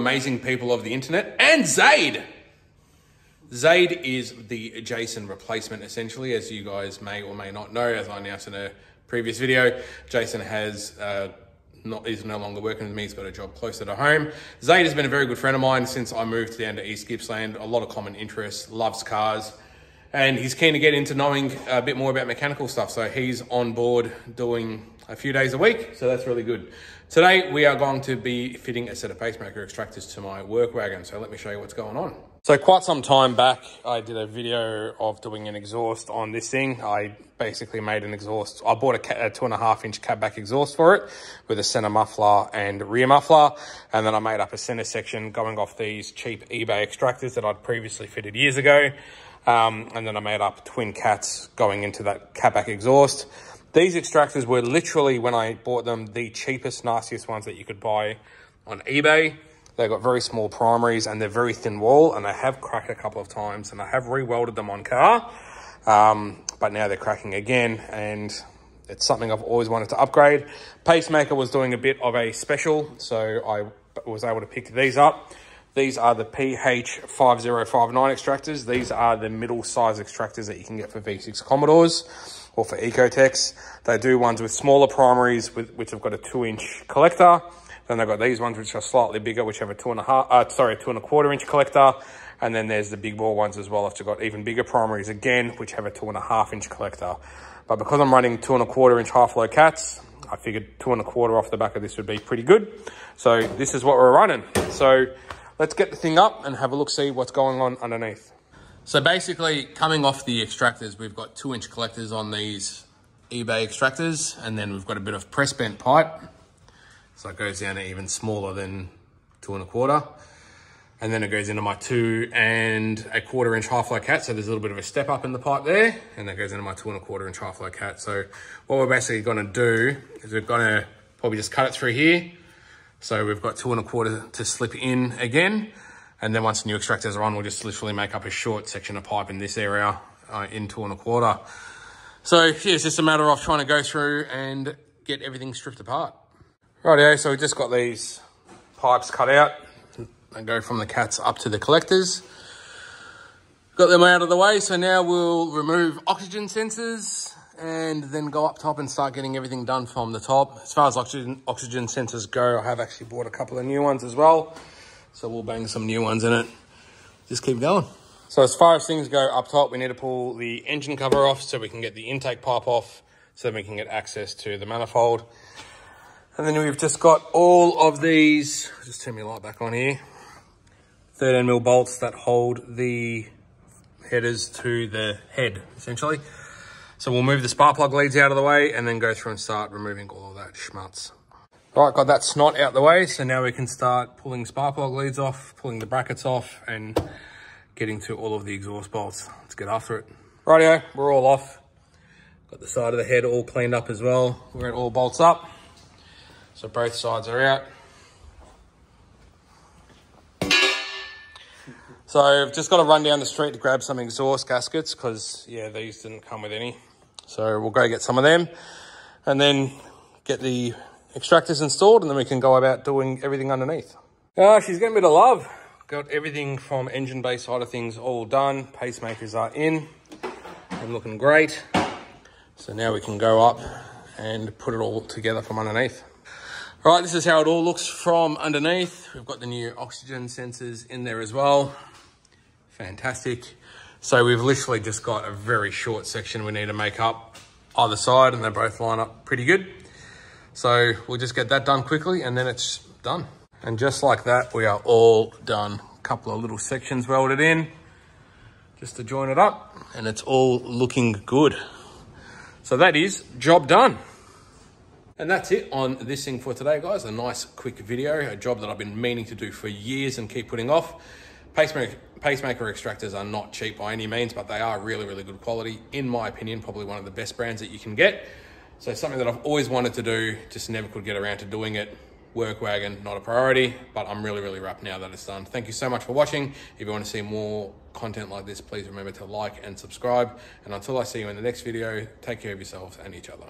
amazing people of the internet, and Zaid. Zaid is the Jason replacement, essentially, as you guys may or may not know, as I announced in a previous video. Jason is no longer working with me. He's got a job closer to home. Zaid has been a very good friend of mine since I moved down to East Gippsland. A lot of common interests, loves cars, and he's keen to get into knowing a bit more about mechanical stuff. So he's on board doing a few days a week. So that's really good. Today, we are going to be fitting a set of Pacemaker extractors to my work wagon. So let me show you what's going on. So quite some time back, I did a video of doing an exhaust on this thing. I basically made an exhaust. I bought a 2.5-inch catback exhaust for it with a center muffler and rear muffler. And then I made up a center section going off these cheap eBay extractors that I'd previously fitted years ago. And then I made up twin cats going into that catback exhaust. These extractors were literally, when I bought them, the cheapest, nastiest ones that you could buy on eBay. They've got very small primaries and they're very thin wall, and they have cracked a couple of times, and I have re-welded them on car, but now they're cracking again, and it's something I've always wanted to upgrade. Pacemaker was doing a bit of a special, so I was able to pick these up. These are the PH5059 extractors. These are the middle size extractors that you can get for V6 Commodores or for Ecotechs. They do ones with smaller primaries, which have got a 2-inch collector. Then they've got these ones which are slightly bigger, which have a 2.25-inch collector. And then there's the big bore ones as well, which have got even bigger primaries again, which have a 2.5-inch collector. But because I'm running 2.25-inch half-low cats, I figured 2.25 off the back of this would be pretty good. So this is what we're running. So let's get the thing up and have a look, see what's going on underneath. So basically, coming off the extractors, we've got 2-inch collectors on these eBay extractors, and then we've got a bit of press bent pipe. So it goes down to even smaller than 2.25. And then it goes into my 2.25-inch half-low cat. So there's a little bit of a step up in the pipe there, and that goes into my 2.25-inch half-low cat. So what we're basically gonna do is we're gonna probably just cut it through here. So we've got 2.25 to slip in again. And then once the new extractors are on, we'll just literally make up a short section of pipe in this area in 2.25. So yeah, it's just a matter of trying to go through and get everything stripped apart. Rightio, so we just got these pipes cut out and go from the cats up to the collectors. Got them out of the way, so now we'll remove oxygen sensors and then go up top and start getting everything done from the top. As far as oxygen sensors go, I have actually bought a couple of new ones as well. So we'll bang some new ones in it. Just keep going. So as far as things go up top, we need to pull the engine cover off so we can get the intake pipe off so we can get access to the manifold. And then we've just got all of these, just turn my light back on here, 13mm bolts that hold the headers to the head, essentially. So we'll move the spark plug leads out of the way and then go through and start removing all of that schmutz. Right, got that snot out the way, so now we can start pulling spark plug leads off, pulling the brackets off, and getting to all of the exhaust bolts. Let's get after it. Rightio, we're all off. Got the side of the head all cleaned up as well. We're all bolts up. So both sides are out. So I've just got to run down the street to grab some exhaust gaskets because, yeah, these didn't come with any. So we'll go get some of them and then get the extractors installed, and then we can go about doing everything underneath. She's getting a bit of love. Got everything from engine bay side of things all done. Pacemakers are in and looking great. So now we can go up and put it all together from underneath. All right, this is how it all looks from underneath. We've got the new oxygen sensors in there as well. Fantastic. So we've literally just got a very short section we need to make up either side, and they both line up pretty good. So we'll just get that done quickly and then it's done. And just like that, we are all done. A couple of little sections welded in just to join it up, and it's all looking good. So that is job done. And that's it on this thing for today, guys. A nice quick video, a job that I've been meaning to do for years and keep putting off. Pacemaker extractors are not cheap by any means, but they are really, really good quality. In my opinion, probably one of the best brands that you can get. So something that I've always wanted to do, just never could get around to doing it. Work wagon, not a priority, but I'm really, really wrapped now that it's done. Thank you so much for watching. If you want to see more content like this, please remember to like and subscribe. And until I see you in the next video, take care of yourselves and each other.